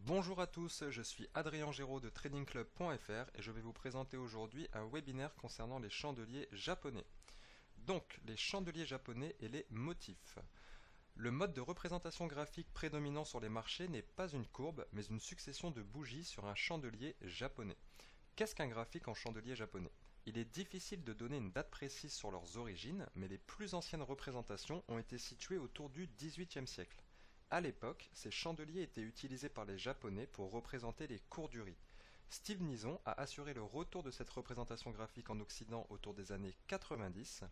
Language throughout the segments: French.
Bonjour à tous, je suis Adrien Géraud de tradingclub.fr et je vais vous présenter aujourd'hui un webinaire concernant les chandeliers japonais. Donc, les chandeliers japonais et les motifs. Le mode de représentation graphique prédominant sur les marchés n'est pas une courbe, mais une succession de bougies sur un chandelier japonais. Qu'est-ce qu'un graphique en chandelier japonais? Il est difficile de donner une date précise sur leurs origines, mais les plus anciennes représentations ont été situées autour du XVIIIe siècle. À l'époque, ces chandeliers étaient utilisés par les Japonais pour représenter les cours du riz. Steve Nison a assuré le retour de cette représentation graphique en Occident autour des années 90.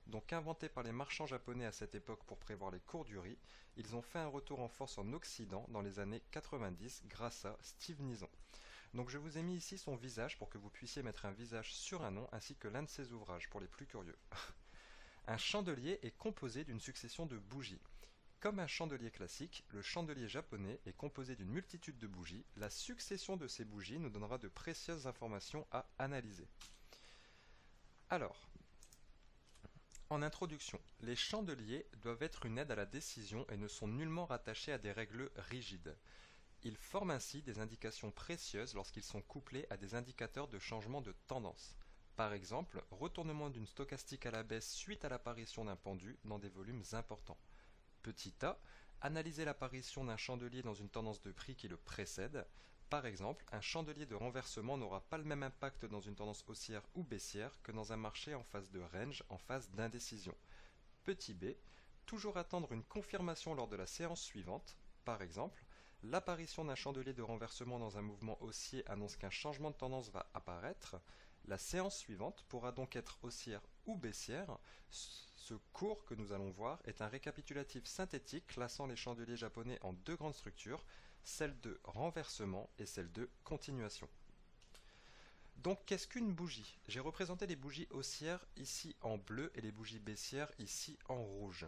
Donc inventés par les marchands japonais à cette époque pour prévoir les cours du riz, ils ont fait un retour en force en Occident dans les années 90 grâce à Steve Nison. Donc je vous ai mis ici son visage pour que vous puissiez mettre un visage sur un nom ainsi que l'un de ses ouvrages pour les plus curieux. Un chandelier est composé d'une succession de bougies. Comme un chandelier classique, le chandelier japonais est composé d'une multitude de bougies. La succession de ces bougies nous donnera de précieuses informations à analyser. Alors, en introduction, les chandeliers doivent être une aide à la décision et ne sont nullement rattachés à des règles rigides. Ils forment ainsi des indications précieuses lorsqu'ils sont couplés à des indicateurs de changement de tendance. Par exemple, retournement d'une stochastique à la baisse suite à l'apparition d'un pendu dans des volumes importants. Petit a, analyser l'apparition d'un chandelier dans une tendance de prix qui le précède. Par exemple, un chandelier de renversement n'aura pas le même impact dans une tendance haussière ou baissière que dans un marché en phase de range, en phase d'indécision. Petit b, toujours attendre une confirmation lors de la séance suivante. Par exemple, l'apparition d'un chandelier de renversement dans un mouvement haussier annonce qu'un changement de tendance va apparaître. La séance suivante pourra donc être haussière ou baissière. Ce cours que nous allons voir est un récapitulatif synthétique classant les chandeliers japonais en deux grandes structures, celle de renversement et celle de continuation. Donc qu'est-ce qu'une bougie? J'ai représenté les bougies haussières ici en bleu et les bougies baissières ici en rouge.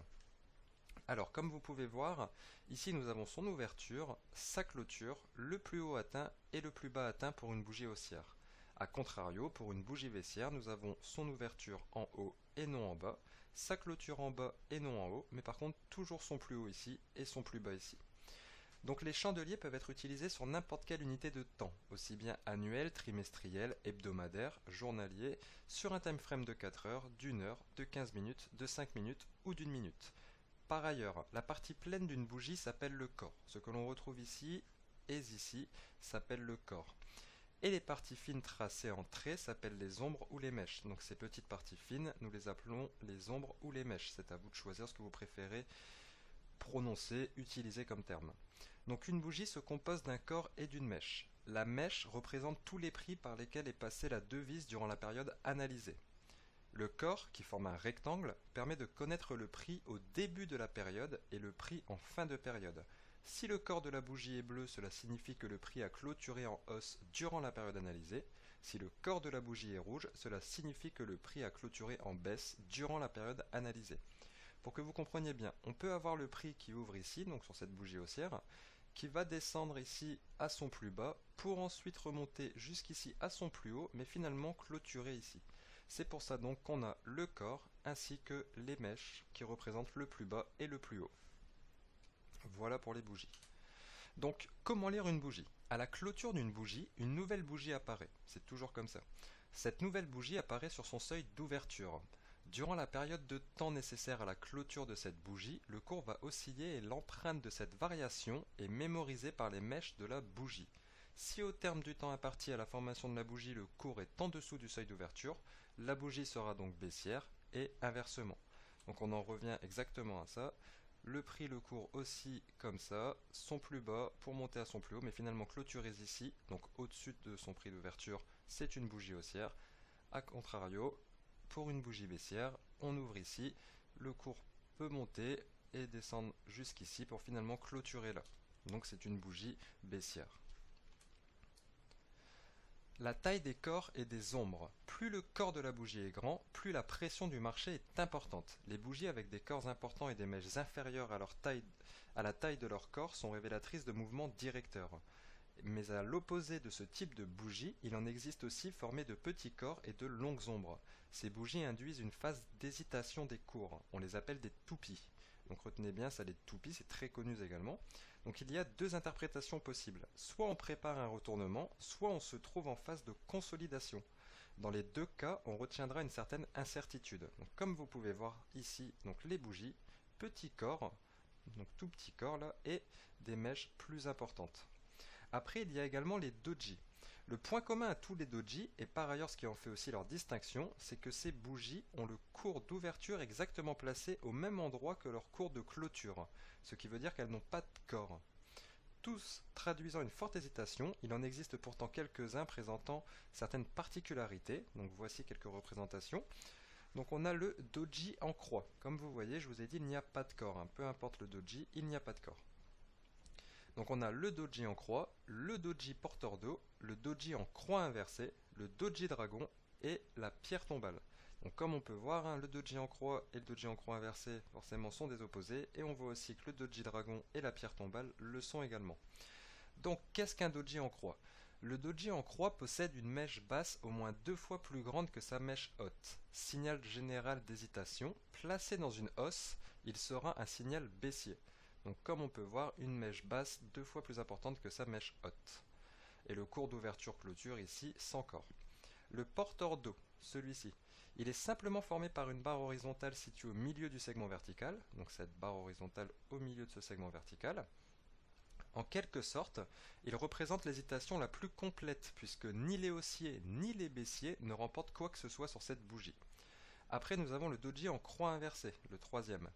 Alors comme vous pouvez voir, ici nous avons son ouverture, sa clôture, le plus haut atteint et le plus bas atteint pour une bougie haussière. A contrario, pour une bougie baissière, nous avons son ouverture en haut et non en bas, sa clôture en bas et non en haut, mais par contre toujours son plus haut ici et son plus bas ici. Donc les chandeliers peuvent être utilisés sur n'importe quelle unité de temps, aussi bien annuel, trimestriel, hebdomadaire, journalier, sur un time frame de 4 heures, d'1 heure, de 15 minutes, de 5 minutes ou d'1 minute. Par ailleurs, la partie pleine d'une bougie s'appelle le corps. Ce que l'on retrouve ici et ici s'appelle le corps. Et les parties fines tracées en traits s'appellent les ombres ou les mèches. Donc ces petites parties fines, nous les appelons les ombres ou les mèches. C'est à vous de choisir ce que vous préférez prononcer, utiliser comme terme. Donc une bougie se compose d'un corps et d'une mèche. La mèche représente tous les prix par lesquels est passée la devise durant la période analysée. Le corps, qui forme un rectangle, permet de connaître le prix au début de la période et le prix en fin de période. Si le corps de la bougie est bleu, cela signifie que le prix a clôturé en hausse durant la période analysée. Si le corps de la bougie est rouge, cela signifie que le prix a clôturé en baisse durant la période analysée. Pour que vous compreniez bien, on peut avoir le prix qui ouvre ici, donc sur cette bougie haussière, qui va descendre ici à son plus bas, pour ensuite remonter jusqu'ici à son plus haut, mais finalement clôturer ici. C'est pour ça donc qu'on a le corps ainsi que les mèches qui représentent le plus bas et le plus haut. Voilà pour les bougies. Donc, comment lire une bougie? À la clôture d'une bougie, une nouvelle bougie apparaît. C'est toujours comme ça. Cette nouvelle bougie apparaît sur son seuil d'ouverture. Durant la période de temps nécessaire à la clôture de cette bougie, le cours va osciller et l'empreinte de cette variation est mémorisée par les mèches de la bougie. Si au terme du temps imparti à la formation de la bougie, le cours est en dessous du seuil d'ouverture, la bougie sera donc baissière et inversement. Donc on en revient exactement à ça. Le prix, le cours aussi comme ça, son plus bas pour monter à son plus haut, mais finalement clôturé ici, donc au-dessus de son prix d'ouverture, c'est une bougie haussière. A contrario, pour une bougie baissière, on ouvre ici, le cours peut monter et descendre jusqu'ici pour finalement clôturer là. Donc c'est une bougie baissière. La taille des corps et des ombres. Plus le corps de la bougie est grand, plus la pression du marché est importante. Les bougies avec des corps importants et des mèches inférieures à la taille de leur corps sont révélatrices de mouvements directeurs. Mais à l'opposé de ce type de bougie, il en existe aussi formés de petits corps et de longues ombres. Ces bougies induisent une phase d'hésitation des cours. On les appelle des toupies. Donc retenez bien, ça les toupies, c'est très connu également. Donc il y a deux interprétations possibles. Soit on prépare un retournement, soit on se trouve en phase de consolidation. Dans les deux cas, on retiendra une certaine incertitude. Donc, comme vous pouvez voir ici, donc les bougies, petit corps, donc tout petit corps là, et des mèches plus importantes. Après, il y a également les doji. Le point commun à tous les doji, et par ailleurs ce qui en fait aussi leur distinction, c'est que ces bougies ont le cours d'ouverture exactement placé au même endroit que leur cours de clôture, ce qui veut dire qu'elles n'ont pas de corps. Tous traduisant une forte hésitation, il en existe pourtant quelques-uns présentant certaines particularités, donc voici quelques représentations. Donc on a le doji en croix, comme vous voyez je vous ai dit il n'y a pas de corps, peu importe le doji, il n'y a pas de corps. Donc on a le doji en croix, le doji porteur d'eau, le doji en croix inversée, le doji dragon et la pierre tombale. Donc comme on peut voir, le doji en croix et le doji en croix inversée forcément sont des opposés, et on voit aussi que le doji dragon et la pierre tombale le sont également. Donc qu'est-ce qu'un doji en croix? Le doji en croix possède une mèche basse au moins 2 fois plus grande que sa mèche haute. Signal général d'hésitation, placé dans une hausse, il sera un signal baissier. Donc comme on peut voir, une mèche basse 2 fois plus importante que sa mèche haute. Et le cours d'ouverture-clôture ici sans corps. Le porteur d'eau, celui-ci, il est simplement formé par une barre horizontale située au milieu du segment vertical, donc cette barre horizontale au milieu de ce segment vertical. En quelque sorte, il représente l'hésitation la plus complète, puisque ni les haussiers ni les baissiers ne remportent quoi que ce soit sur cette bougie. Après, nous avons le doji en croix inversée, le troisième.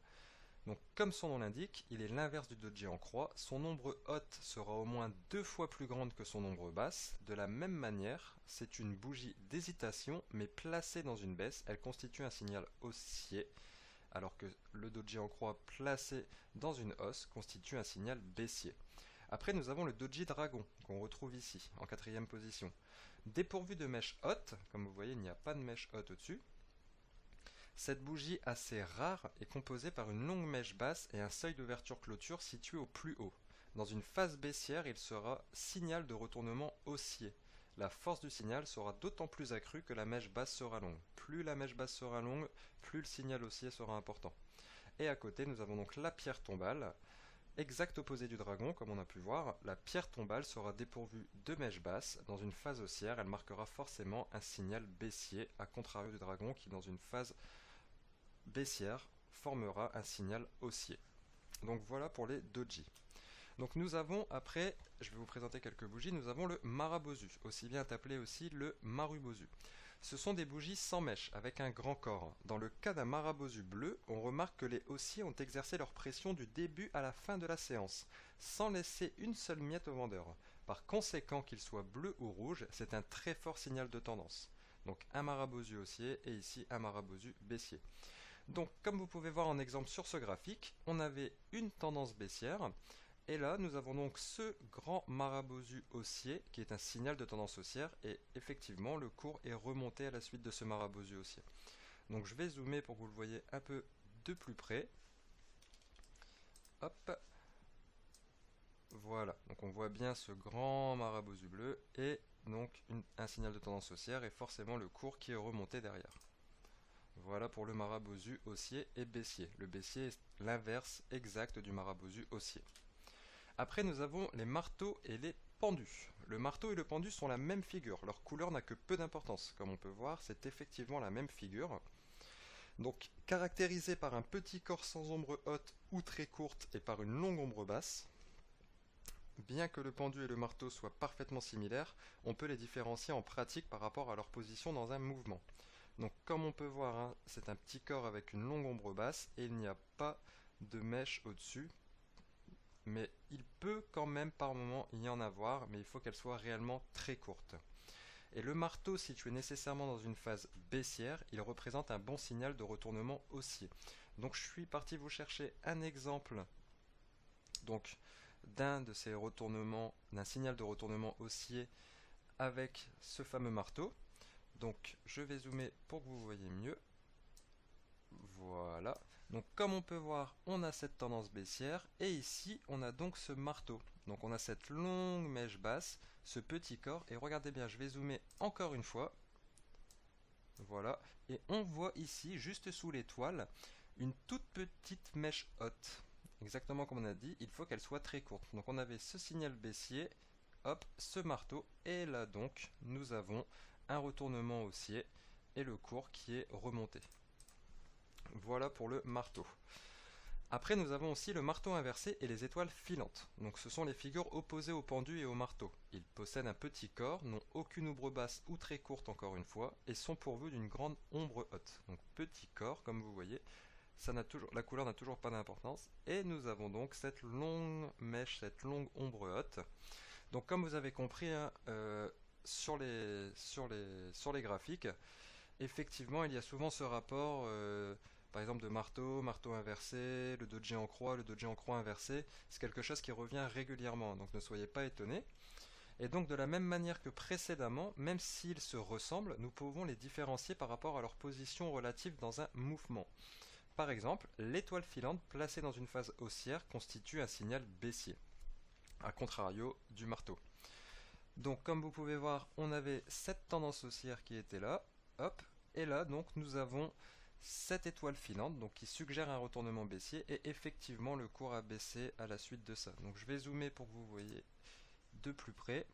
Donc, comme son nom l'indique, il est l'inverse du doji en croix. Son ombre haute sera au moins 2 fois plus grande que son ombre basse. De la même manière, c'est une bougie d'hésitation, mais placée dans une baisse. Elle constitue un signal haussier, alors que le doji en croix placé dans une hausse constitue un signal baissier. Après, nous avons le doji dragon, qu'on retrouve ici, en 4e position. Dépourvu de mèche haute, comme vous voyez, il n'y a pas de mèche haute au-dessus. Cette bougie assez rare est composée par une longue mèche basse et un seuil d'ouverture-clôture situé au plus haut. Dans une phase baissière, il sera signal de retournement haussier. La force du signal sera d'autant plus accrue que la mèche basse sera longue. Plus la mèche basse sera longue, plus le signal haussier sera important. Et à côté, nous avons donc la pierre tombale. Exact opposé du dragon, comme on a pu voir, la pierre tombale sera dépourvue de mèche basse. Dans une phase haussière, elle marquera forcément un signal baissier, à contrario du dragon qui, dans une phase baissière, formera un signal haussier. Donc voilà pour les doji. Donc nous avons, après, je vais vous présenter quelques bougies, nous avons le marabozu, aussi bien appelé aussi le marubozu. Ce sont des bougies sans mèche, avec un grand corps. Dans le cas d'un marabozu bleu, on remarque que les haussiers ont exercé leur pression du début à la fin de la séance, sans laisser une seule miette au vendeur. Par conséquent, qu'il soit bleu ou rouge, c'est un très fort signal de tendance. Donc un marabozu haussier et ici un marabozu baissier. Donc comme vous pouvez voir en exemple sur ce graphique, on avait une tendance baissière. Et là, nous avons donc ce grand marabozu haussier qui est un signal de tendance haussière et effectivement, le cours est remonté à la suite de ce marabozu haussier. Donc je vais zoomer pour que vous le voyez un peu de plus près. Hop. Voilà, donc on voit bien ce grand marabozu bleu et donc un signal de tendance haussière et forcément le cours qui est remonté derrière. Voilà pour le marabozu haussier et baissier. Le baissier est l'inverse exact du marabozu haussier. Après, nous avons les marteaux et les pendus. Le marteau et le pendu sont la même figure. Leur couleur n'a que peu d'importance. Comme on peut voir, c'est effectivement la même figure. Donc, caractérisé par un petit corps sans ombre haute ou très courte et par une longue ombre basse. Bien que le pendu et le marteau soient parfaitement similaires, on peut les différencier en pratique par rapport à leur position dans un mouvement. Donc, comme on peut voir, c'est un petit corps avec une longue ombre basse et il n'y a pas de mèche au-dessus. Mais il peut quand même par moment y en avoir, mais il faut qu'elle soit réellement très courte. Et le marteau situé nécessairement dans une phase baissière, il représente un bon signal de retournement haussier. Donc je suis parti vous chercher un exemple donc d'un de ces retournements, d'un signal de retournement haussier avec ce fameux marteau. Donc je vais zoomer pour que vous voyez mieux. Voilà. Donc comme on peut voir, on a cette tendance baissière et ici on a donc ce marteau. Donc on a cette longue mèche basse, ce petit corps et regardez bien, je vais zoomer encore une fois. Voilà, et on voit ici, juste sous l'étoile, une toute petite mèche haute. Exactement comme on a dit, il faut qu'elle soit très courte. Donc on avait ce signal baissier, hop, ce marteau, et là donc nous avons un retournement haussier et le cours qui est remonté. Voilà pour le marteau. Après nous avons aussi le marteau inversé et les étoiles filantes. Donc ce sont les figures opposées au pendu et au marteau. Ils possèdent un petit corps, n'ont aucune ombre basse ou très courte encore une fois, et sont pourvus d'une grande ombre haute. Donc petit corps comme vous voyez, la couleur n'a toujours pas d'importance. Et nous avons donc cette longue mèche, cette longue ombre haute. Donc comme vous avez compris hein, sur les graphiques, effectivement il y a souvent ce rapport par exemple de marteau, marteau inversé, le doji en croix, le doji en croix inversé. C'est quelque chose qui revient régulièrement, donc ne soyez pas étonnés. Et donc de la même manière que précédemment, même s'ils se ressemblent, nous pouvons les différencier par rapport à leur position relative dans un mouvement. Par exemple, l'étoile filante placée dans une phase haussière constitue un signal baissier, à contrario du marteau. Donc comme vous pouvez voir, on avait cette tendance haussière qui était là, hop, et là donc nous avons cette étoile filante donc qui suggère un retournement baissier et effectivement le cours a baissé à la suite de ça. Donc je vais zoomer pour que vous voyez de plus près.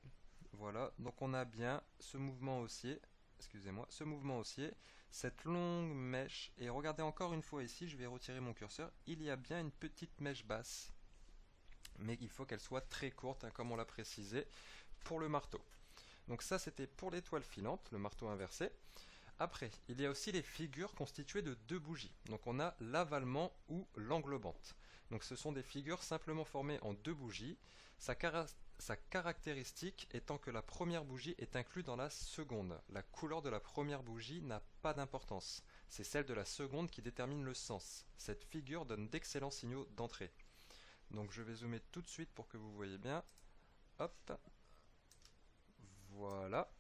Voilà, donc on a bien ce mouvement haussier, excusez-moi, ce mouvement haussier, cette longue mèche, et regardez encore une fois ici, je vais retirer mon curseur, il y a bien une petite mèche basse, mais il faut qu'elle soit très courte, hein, comme on l'a précisé, pour le marteau. Donc ça c'était pour l'étoile filante, le marteau inversé. Après, il y a aussi les figures constituées de deux bougies. Donc on a l'avalement ou l'englobante. Donc ce sont des figures simplement formées en deux bougies. Sa caractéristique étant que la première bougie est inclue dans la seconde. La couleur de la première bougie n'a pas d'importance. C'est celle de la seconde qui détermine le sens. Cette figure donne d'excellents signaux d'entrée. Donc je vais zoomer tout de suite pour que vous voyez bien. Hop. Voilà.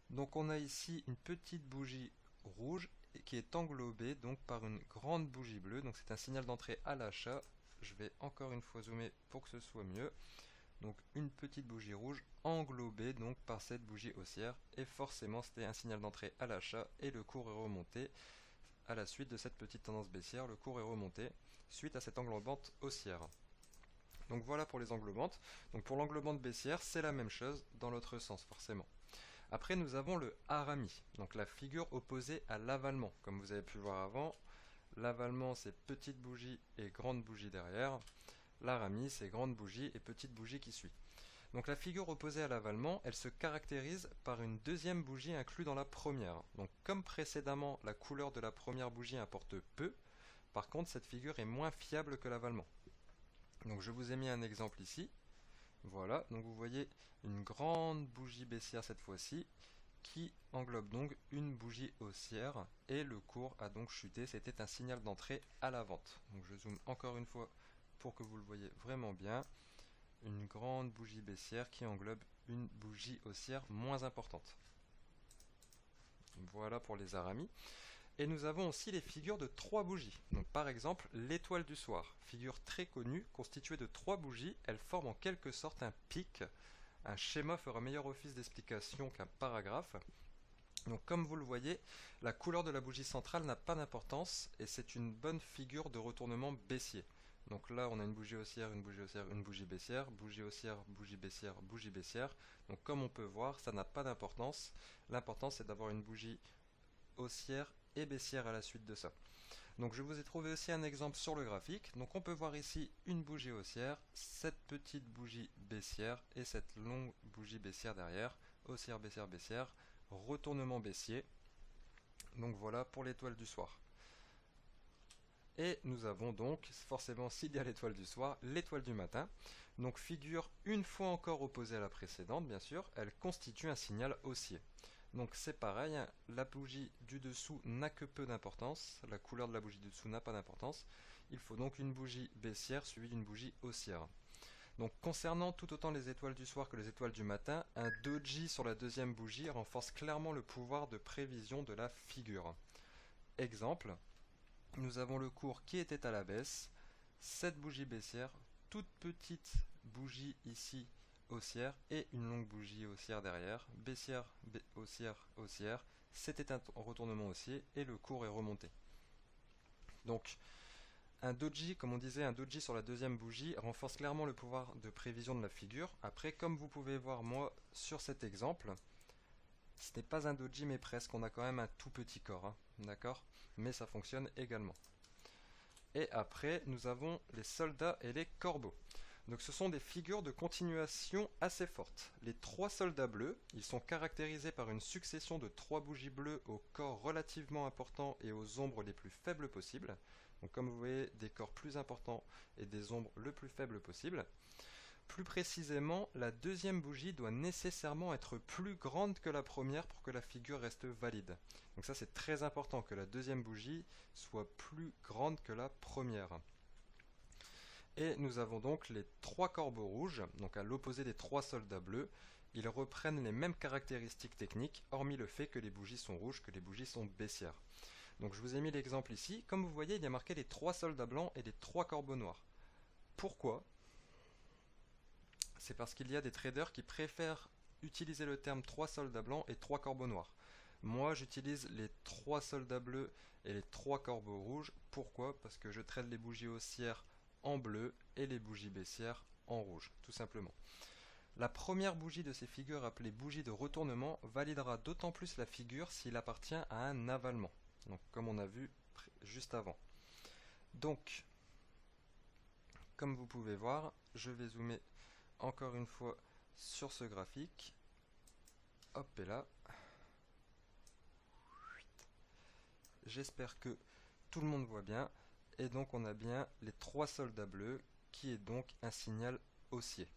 Donc on a ici une petite bougie rouge qui est englobée donc par une grande bougie bleue. Donc c'est un signal d'entrée à l'achat. Je vais encore une fois zoomer pour que ce soit mieux. Donc une petite bougie rouge englobée donc par cette bougie haussière. Et forcément c'était un signal d'entrée à l'achat et le cours est remonté. À la suite de cette petite tendance baissière, le cours est remonté suite à cette englobante haussière. Donc voilà pour les englobantes. Donc pour l'englobante baissière, c'est la même chose dans l'autre sens forcément. Après nous avons le harami, donc la figure opposée à l'avalement. Comme vous avez pu le voir avant, l'avalement c'est petite bougie et grande bougie derrière. L'harami c'est grande bougie et petite bougie qui suit. Donc la figure opposée à l'avalement, elle se caractérise par une deuxième bougie inclue dans la première. Donc comme précédemment, la couleur de la première bougie importe peu, par contre cette figure est moins fiable que l'avalement. Donc je vous ai mis un exemple ici. Voilà, donc vous voyez une grande bougie baissière cette fois-ci qui englobe donc une bougie haussière et le cours a donc chuté, c'était un signal d'entrée à la vente. Donc je zoome encore une fois pour que vous le voyez vraiment bien. Une grande bougie baissière qui englobe une bougie haussière moins importante. Voilà pour les haramis. Et nous avons aussi les figures de 3 bougies. Donc par exemple l'étoile du soir, figure très connue, constituée de 3 bougies, elle forme en quelque sorte un pic. Un schéma fera meilleur office d'explication qu'un paragraphe. Donc comme vous le voyez, la couleur de la bougie centrale n'a pas d'importance et c'est une bonne figure de retournement baissier. Donc là on a une bougie haussière, une bougie haussière, une bougie baissière, bougie haussière, bougie baissière, bougie baissière. Donc comme on peut voir, ça n'a pas d'importance. L'important c'est d'avoir une bougie haussière et baissière à la suite de ça. Donc je vous ai trouvé aussi un exemple sur le graphique. Donc on peut voir ici une bougie haussière, cette petite bougie baissière et cette longue bougie baissière derrière, haussière, baissière, baissière, retournement baissier. Donc voilà pour l'étoile du soir. Et nous avons donc, forcément s'il y a l'étoile du soir, l'étoile du matin. Donc figure une fois encore opposée à la précédente, bien sûr, elle constitue un signal haussier. Donc c'est pareil, hein, la bougie du dessous n'a que peu d'importance, la couleur de la bougie du dessous n'a pas d'importance, il faut donc une bougie baissière suivie d'une bougie haussière. Donc concernant tout autant les étoiles du soir que les étoiles du matin, un doji sur la deuxième bougie renforce clairement le pouvoir de prévision de la figure. Exemple, nous avons le cours qui était à la baisse, cette bougie baissière, toute petite bougie ici haussière et une longue bougie haussière derrière, baissière, haussière, haussière, c'était un retournement haussier et le cours est remonté. Donc un doji, comme on disait, un doji sur la deuxième bougie renforce clairement le pouvoir de prévision de la figure. Après, comme vous pouvez voir moi sur cet exemple, ce n'est pas un doji mais presque, on a quand même un tout petit corps, hein, d'accord? Mais ça fonctionne également. Et après, nous avons les soldats et les corbeaux. Donc ce sont des figures de continuation assez fortes. Les 3 soldats bleus, ils sont caractérisés par une succession de 3 bougies bleues au corps relativement important et aux ombres les plus faibles possibles. Donc comme vous voyez, des corps plus importants et des ombres le plus faibles possible. Plus précisément, la deuxième bougie doit nécessairement être plus grande que la première pour que la figure reste valide. Donc ça c'est très important que la deuxième bougie soit plus grande que la première. Et nous avons donc les 3 corbeaux rouges, donc à l'opposé des 3 soldats bleus. Ils reprennent les mêmes caractéristiques techniques, hormis le fait que les bougies sont rouges, que les bougies sont baissières. Donc je vous ai mis l'exemple ici. Comme vous voyez, il y a marqué les 3 soldats blancs et les 3 corbeaux noirs. Pourquoi? C'est parce qu'il y a des traders qui préfèrent utiliser le terme 3 soldats blancs et 3 corbeaux noirs. Moi, j'utilise les 3 soldats bleus et les 3 corbeaux rouges. Pourquoi? Parce que je trade les bougies haussières en bleu et les bougies baissières en rouge, tout simplement. La première bougie de ces figures, appelée bougie de retournement, validera d'autant plus la figure s'il appartient à un avalement. Donc, comme on a vu juste avant. Donc, comme vous pouvez voir, je vais zoomer encore une fois sur ce graphique. Hop, et là. J'espère que tout le monde voit bien. Et donc, on a bien les 3 soldats bleus, qui est donc un signal haussier.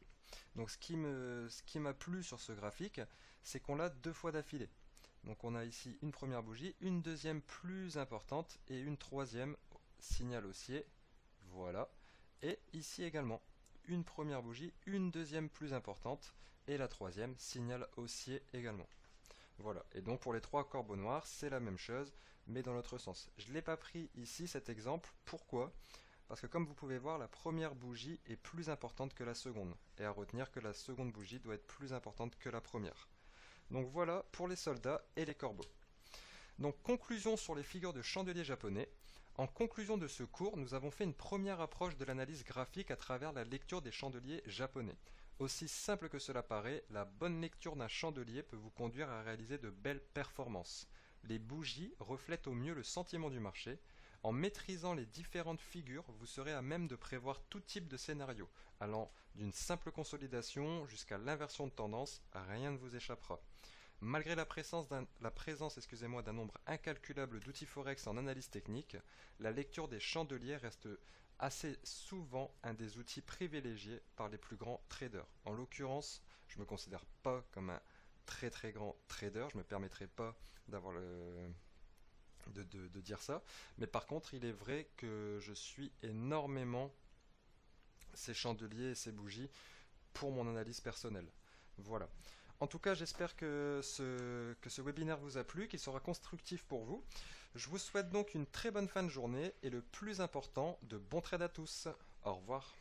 Donc, ce qui m'a plu sur ce graphique, c'est qu'on l'a 2 fois d'affilée. Donc on a ici une première bougie, une deuxième plus importante et une troisième signal haussier. Voilà. Et ici également, une première bougie, une deuxième plus importante et la troisième signal haussier également. Voilà. Et donc pour les 3 corbeaux noirs, c'est la même chose, mais dans l'autre sens. Je ne l'ai pas pris ici cet exemple. Pourquoi? Parce que comme vous pouvez voir, la première bougie est plus importante que la seconde. Et à retenir que la seconde bougie doit être plus importante que la première. Donc voilà pour les soldats et les corbeaux. Donc conclusion sur les figures de chandeliers japonais. En conclusion de ce cours, nous avons fait une première approche de l'analyse graphique à travers la lecture des chandeliers japonais. Aussi simple que cela paraît, la bonne lecture d'un chandelier peut vous conduire à réaliser de belles performances. Les bougies reflètent au mieux le sentiment du marché. En maîtrisant les différentes figures, vous serez à même de prévoir tout type de scénario, allant d'une simple consolidation jusqu'à l'inversion de tendance, rien ne vous échappera. Malgré la présence d'un nombre incalculable d'outils forex en analyse technique, la lecture des chandeliers reste assez souvent un des outils privilégiés par les plus grands traders. En l'occurrence, je ne me considère pas comme un très grand trader, je ne me permettrai pas d'avoir de dire ça, mais par contre il est vrai que je suis énormément ces chandeliers et ces bougies pour mon analyse personnelle. Voilà. En tout cas, j'espère que ce webinaire vous a plu, qu'il sera constructif pour vous. Je vous souhaite donc une très bonne fin de journée et le plus important, de bons trades à tous. Au revoir.